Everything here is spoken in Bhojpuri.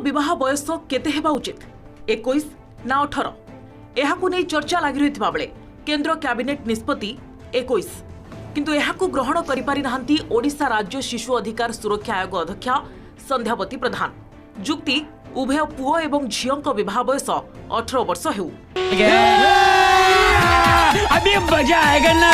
विवाह बयस केते हेबा उचित 21 ना 18 एहाकु नै चर्चा लागि रहितबा बेले केंद्र कैबिनेट निष्पत्ति 21 किंतु एहाकु ग्रहण करि पारि नाहंती ओडिशा राज्य शिशु अधिकार सुरक्षा आयोग अध्यक्षा संध्यावती प्रधान। जुक्ति उभय पुओ एवं झियोंक विवाह बयस 18 वर्ष हेउ। अभी मजा आएगा ना।